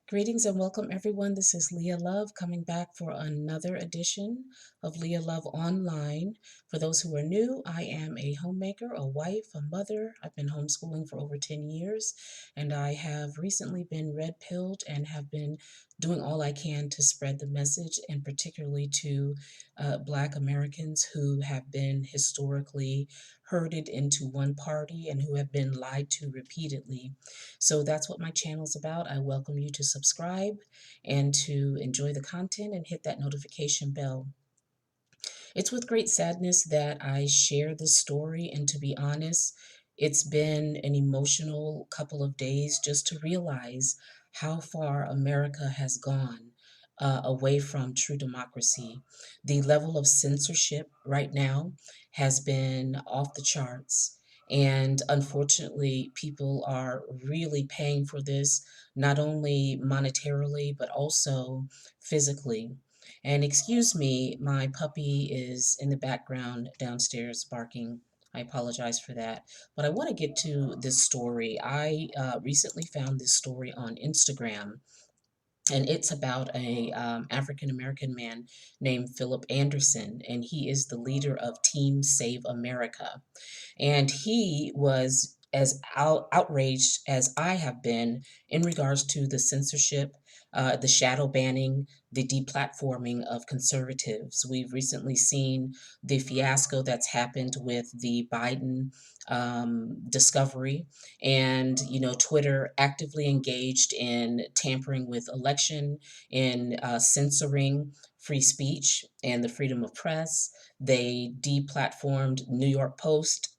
Greetings and welcome, everyone. This is Leah Love coming back for another edition of Leah Love Online. For those who are new, I am a homemaker, a wife, a mother. I've been homeschooling for over 10 years, and I have recently been red-pilled and have been doing all I can to spread the message, and particularly to Black Americans who have been historically herded into one party and who have been lied to repeatedly. So that's what my channel is about. I welcome you to subscribe and to enjoy the content and hit that notification bell. It's with great sadness that I share this story, and to be honest, it's been an emotional couple of days just to realize how far America has gone away from true democracy. The level of censorship right now has been off the charts. And unfortunately, people are really paying for this, not only monetarily, but also physically. And excuse me, my puppy is in the background downstairs barking. I apologize for that. But I want to get to this story. I recently found this story on Instagram, and it's about a African American man named Phillip Anderson, and he is the leader of Team Save America. And he was as outraged as I have been in regards to the censorship, the shadow banning, the deplatforming of conservatives. We've recently seen the fiasco that's happened with the Biden discovery, and Twitter actively engaged in tampering with election, in censoring free speech and the freedom of press. They deplatformed New York Post,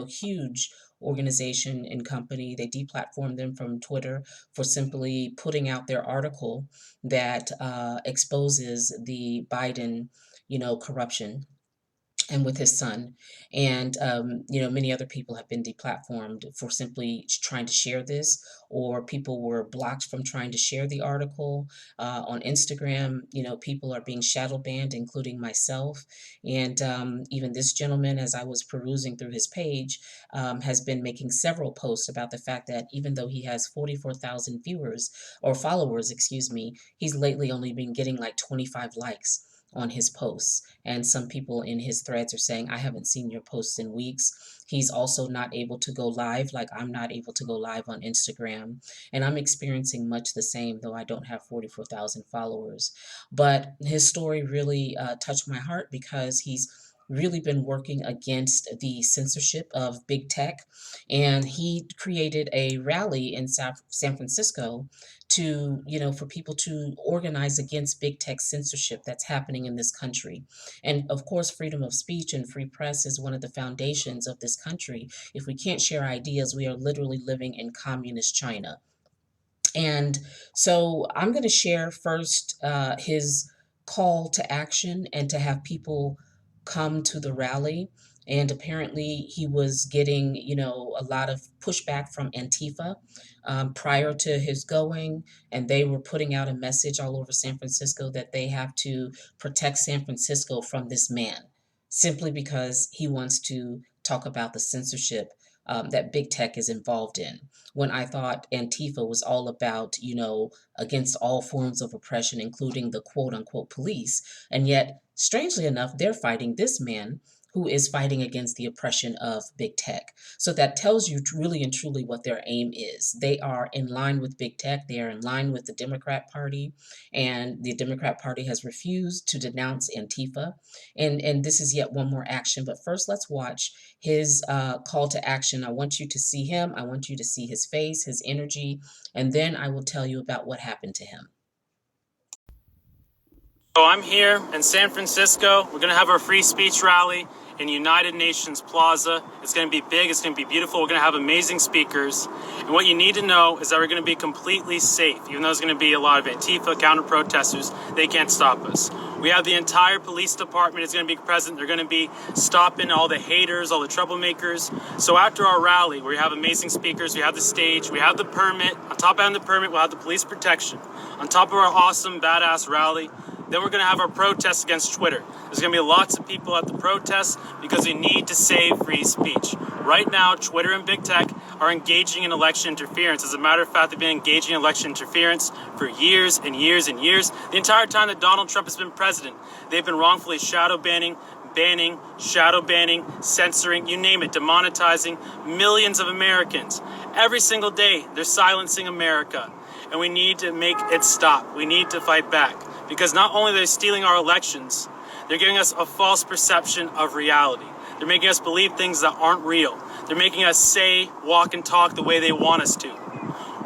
huge organization and company. They deplatformed them from Twitter for simply putting out their article that exposes the Biden, corruption and with his son. And many other people have been deplatformed for simply trying to share this, or people were blocked from trying to share the article. On Instagram, people are being shadow banned, including myself. And even this gentleman, as I was perusing through his page, has been making several posts about the fact that even though he has 44,000 viewers or followers, excuse me, he's lately only been getting like 25 likes on his posts. And some people in his threads are saying, I haven't seen your posts in weeks. He's also not able to go live, like I'm not able to go live on Instagram. And I'm experiencing much the same, though I don't have 44,000 followers. But his story really touched my heart because he's really been working against the censorship of big tech. And he created a rally in San Francisco to, for people to organize against big tech censorship that's happening in this country. And of course, freedom of speech and free press is one of the foundations of this country. If we can't share ideas, we are literally living in communist China. And so I'm going to share first his call to action and to have people come to the rally. And apparently he was getting, a lot of pushback from Antifa prior to his going. And they were putting out a message all over San Francisco that they have to protect San Francisco from this man, simply because he wants to talk about the censorship that big tech is involved in, when I thought Antifa was all about, against all forms of oppression, including the quote unquote police. And yet, strangely enough, they're fighting this man who is fighting against the oppression of big tech. So that tells you really and truly what their aim is. They are in line with big tech. They are in line with the Democrat Party, and the Democrat Party has refused to denounce Antifa. And this is yet one more action. But first, let's watch his call to action. I want you to see him. I want you to see his face, his energy, and then I will tell you about what happened to him. So I'm here in San Francisco. We're going to have our free speech rally in United Nations Plaza. It's going to be big. It's going to be beautiful. We're going to have amazing speakers. And what you need to know is that we're going to be completely safe. Even though there's going to be a lot of Antifa counter-protesters, they can't stop us. We have the entire police department is going to be present. They're going to be stopping all the haters, all the troublemakers. So after our rally, where we have amazing speakers, we have the stage, we have the permit. On top of the permit, we'll have the police protection. On top of our awesome, badass rally, then we're going to have our protests against Twitter. There's going to be lots of people at the protests because we need to save free speech. Right now, Twitter and big tech are engaging in election interference. As a matter of fact, they've been engaging in election interference for years and years and years. The entire time that Donald Trump has been president, they've been wrongfully shadow banning, shadow banning, censoring, you name it, demonetizing millions of Americans. Every single day, they're silencing America. And we need to make it stop. We need to fight back. Because not only are they stealing our elections, they're giving us a false perception of reality. They're making us believe things that aren't real. They're making us say, walk, and talk the way they want us to.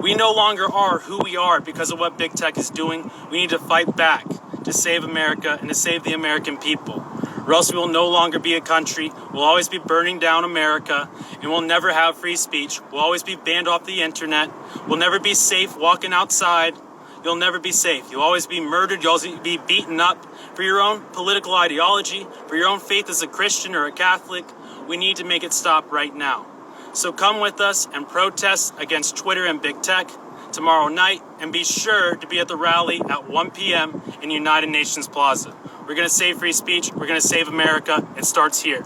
We no longer are who we are because of what big tech is doing. We need to fight back to save America and to save the American people. Or else we will no longer be a country. We'll always be burning down America, and we'll never have free speech. We'll always be banned off the internet. We'll never be safe walking outside. You'll never be safe. You'll always be murdered. You'll always be beaten up for your own political ideology, for your own faith as a Christian or a Catholic. We need to make it stop right now. So come with us and protest against Twitter and big tech tomorrow night, and be sure to be at the rally at 1 p.m. in United Nations Plaza. We're going to save free speech. We're going to save America. It starts here.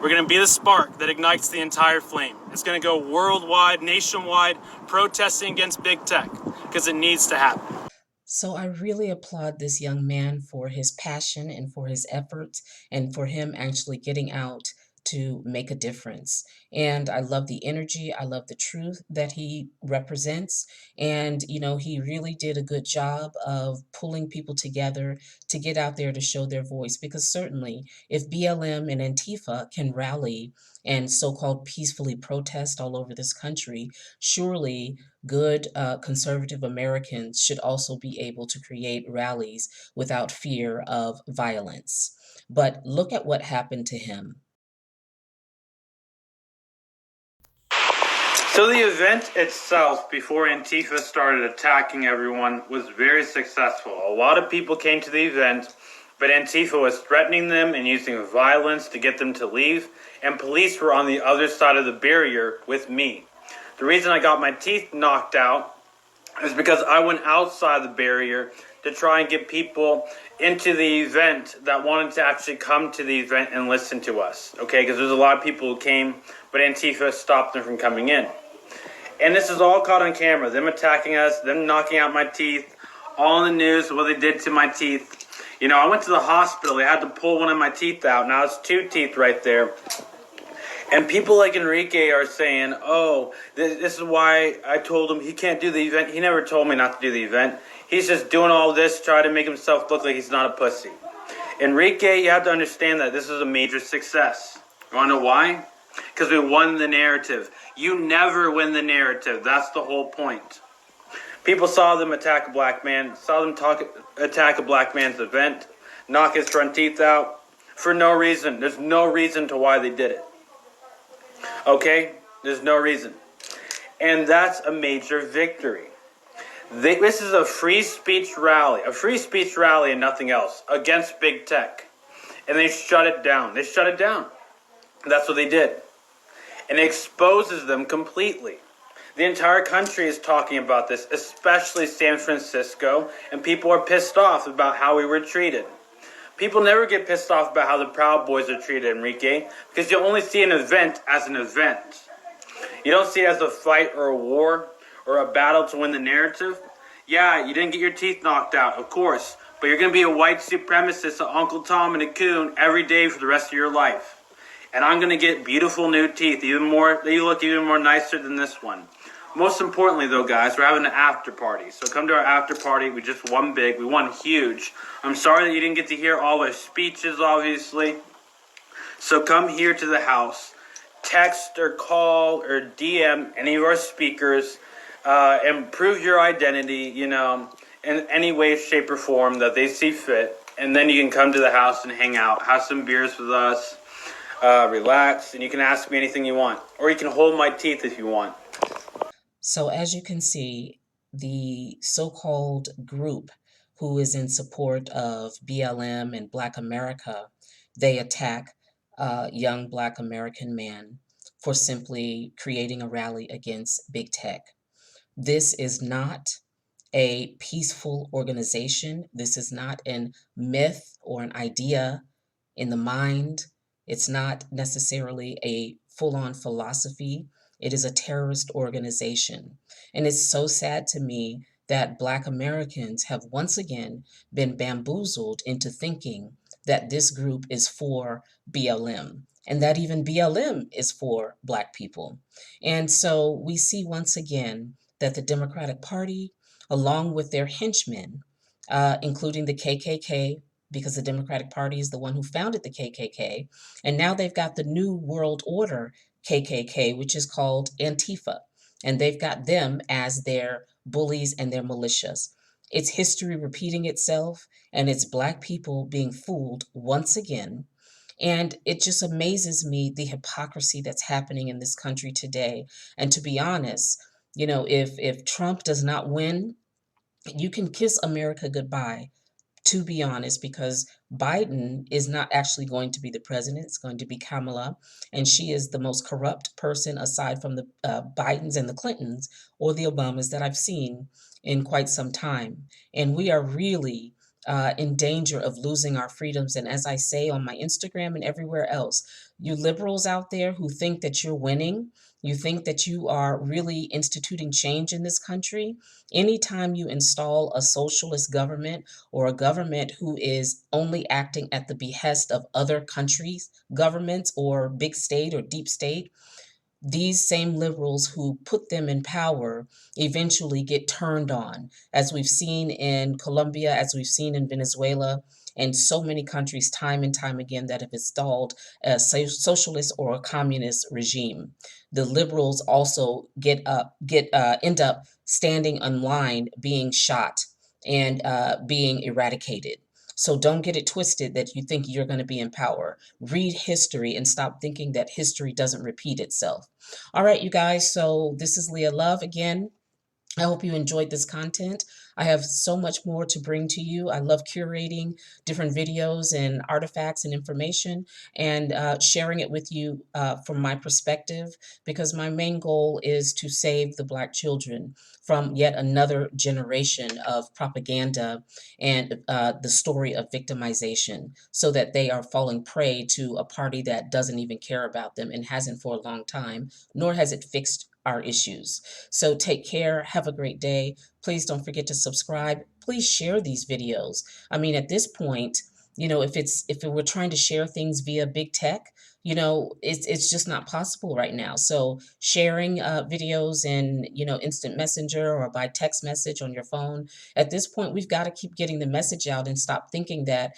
We're going to be the spark that ignites the entire flame. It's going to go worldwide, nationwide, protesting against big tech, because it needs to happen. So I really applaud this young man for his passion and for his efforts and for him actually getting out to make a difference. And I love the energy. I love the truth that he represents. And, he really did a good job of pulling people together to get out there to show their voice. Because certainly, if BLM and Antifa can rally and so-called peacefully protest all over this country, surely good conservative Americans should also be able to create rallies without fear of violence. But look at what happened to him. So the event itself, before Antifa started attacking everyone, was very successful. A lot of people came to the event, but Antifa was threatening them and using violence to get them to leave, and police were on the other side of the barrier with me. The reason I got my teeth knocked out is because I went outside the barrier to try and get people into the event that wanted to actually come to the event and listen to us, okay? Because there's a lot of people who came, but Antifa stopped them from coming in. And this is all caught on camera, them attacking us, them knocking out my teeth, all in the news, what they did to my teeth. I went to the hospital, they had to pull one of my teeth out, now it's 2 teeth right there. And people like Enrique are saying, oh, this is why I told him he can't do the event. He never told me not to do the event. He's just doing all this, trying to make himself look like he's not a pussy. Enrique, you have to understand that this is a major success. You want to know why? Because we won the narrative. You never win the narrative. That's the whole point. People saw them attack a black man, saw them attack a black man's event, knock his front teeth out for no reason. There's no reason to why they did it. Okay? There's no reason. And that's a major victory. This is a free speech rally and nothing else, against big tech. And they shut it down. That's what they did. And it exposes them completely. The entire country is talking about this, especially San Francisco, and people are pissed off about how we were treated. People never get pissed off about how the Proud Boys are treated, Enrique, because you only see an event as an event. You don't see it as a fight or a war or a battle to win the narrative. Yeah, you didn't get your teeth knocked out, of course, but you're going to be a white supremacist, an Uncle Tom and a coon every day for the rest of your life. And I'm going to get beautiful new teeth, you look even more nicer than this one. Most importantly, though, guys, we're having an after party. So come to our after party. We just won big. We won huge. I'm sorry that you didn't get to hear all our speeches, obviously. So come here to the house. Text or call or DM any of our speakers and prove your identity, in any way, shape, or form that they see fit. And then you can come to the house and hang out, have some beers with us, relax, and you can ask me anything you want. Or you can hold my teeth if you want. So as you can see, the so-called group who is in support of BLM and Black America, they attack a young Black American man for simply creating a rally against big tech. This is not a peaceful organization. This is not a myth or an idea in the mind. It's not necessarily a full-on philosophy. It is a terrorist organization. And it's so sad to me that Black Americans have once again been bamboozled into thinking that this group is for BLM and that even BLM is for Black people. And so we see once again that the Democratic Party, along with their henchmen, including the KKK, because the Democratic Party is the one who founded the KKK, and now they've got the New World Order KKK, which is called Antifa, and they've got them as their bullies and their militias. It's history repeating itself, and it's Black people being fooled once again. And it just amazes me the hypocrisy that's happening in this country today. And to be honest, if Trump does not win, you can kiss America goodbye, to be honest, because Biden is not actually going to be the president. It's going to be Kamala, and she is the most corrupt person aside from the Bidens and the Clintons or the Obamas that I've seen in quite some time. And we are really in danger of losing our freedoms. And as I say on my Instagram and everywhere else, you liberals out there who think that you're winning, you think that you are really instituting change in this country. Anytime you install a socialist government or a government who is only acting at the behest of other countries' governments or big state or deep state, these same liberals who put them in power eventually get turned on, as we've seen in Colombia, as we've seen in Venezuela, and so many countries time and time again that have installed a socialist or a communist regime. The liberals also end up standing in line, being shot and being eradicated. So don't get it twisted that you think you're going to be in power. Read history and stop thinking that history doesn't repeat itself. All right, you guys. So this is Leah Love again. I hope you enjoyed this content. I have so much more to bring to you. I love curating different videos and artifacts and information and sharing it with you from my perspective, because my main goal is to save the Black children from yet another generation of propaganda and the story of victimization, so that they are falling prey to a party that doesn't even care about them and hasn't for a long time, nor has it fixed our issues. So take care. Have a great day. Please don't forget to subscribe. Please share these videos. I mean, at this point, if we're trying to share things via big tech, it's just not possible right now. So sharing videos in instant messenger or by text message on your phone, at this point we've got to keep getting the message out and stop thinking that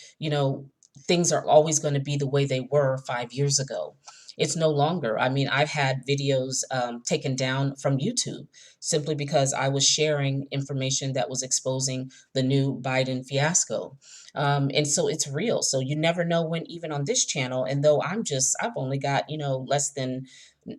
things are always going to be the way they were 5 years ago. It's no longer. I mean, I've had videos taken down from YouTube simply because I was sharing information that was exposing the new Biden fiasco. And so it's real. So you never know when, even on this channel, and though I've only got, less than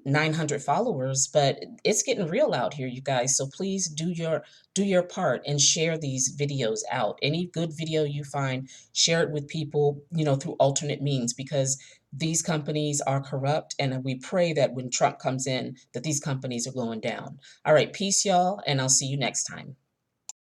900 followers, but it's getting real out here, you guys. So please do your part and share these videos out. Any good video you find, share it with people, through alternate means, because these companies are corrupt, and we pray that when Trump comes in, that these companies are going down. All right, peace, y'all, and I'll see you next time.